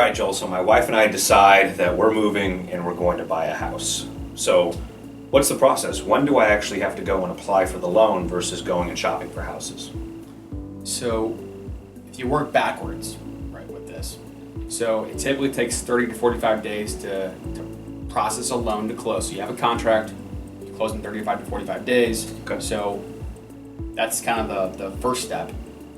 right, Joel, so my wife and I decide that we're moving and we're going to buy a house. So what's the process? When do I actually have to go and apply for the loan versus going and shopping for houses? So if you work backwards, right, with this, so it typically takes 30 to 45 days to process a loan to close. So you have a contract, you close in 35 to 45 days. Okay. So that's kind of the first step.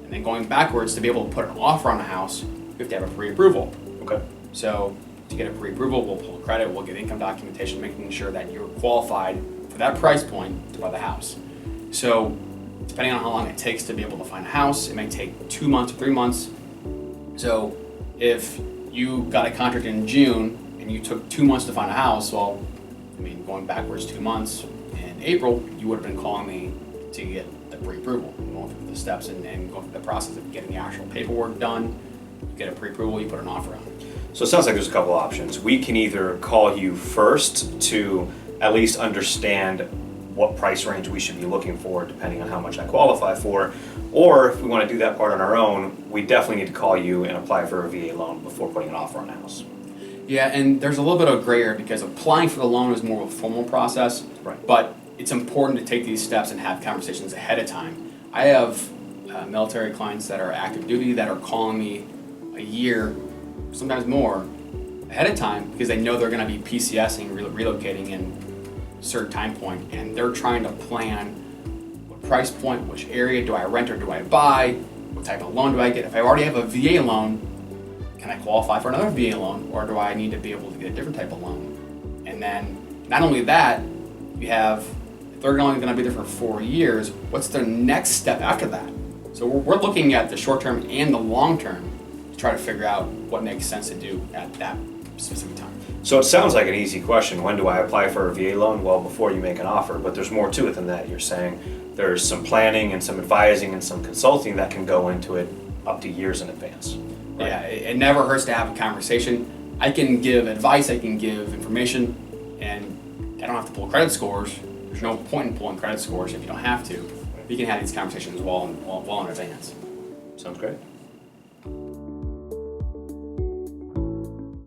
And then going backwards, to be able to put an offer on a house, you have to have a pre-approval. Okay. So to get a pre-approval, we'll pull credit, we'll get income documentation, making sure that you're qualified for that price point to buy the house. So depending on how long it takes to be able to find a house, it may take 2 months or 3 months. So if you got a contract in June and you took 2 months to find a house, well, I mean, going backwards 2 months, in April, you would have been calling me to get the pre-approval, going through the steps and going through the process of getting the actual paperwork done. You get a pre-approval, you put an offer on it. So it sounds like there's a couple options. We can either call you first to at least understand what price range we should be looking for depending on how much I qualify for, or if we want to do that part on our own, we definitely need to call you and apply for a VA loan before putting an offer on a house. Yeah, and there's a little bit of gray area because applying for the loan is more of a formal process, Right. But it's important to take these steps and have conversations ahead of time. I have military clients that are active duty that are calling me a year, sometimes more, ahead of time because they know they're going to be PCSing, relocating in a certain time point, and they're trying to plan what price point, which area do I rent or do I buy, what type of loan do I get. If I already have a VA loan, can I qualify for another VA loan, or do I need to be able to get a different type of loan? And then not only that, you have, if they're only going to be there for 4 years, what's their next step after that? So we're looking at the short term and the long term to try to figure out what makes sense to do at that specific time. So it sounds like an easy question. When do I apply for a VA loan? Well, before you make an offer, but there's more to it than that. You're saying there's some planning and some advising and some consulting that can go into it up to years in advance. Right? Yeah, it never hurts to have a conversation. I can give advice, I can give information, and I don't have to pull credit scores. There's no point in pulling credit scores if you don't have to. You can have these conversations well in advance. Sounds great.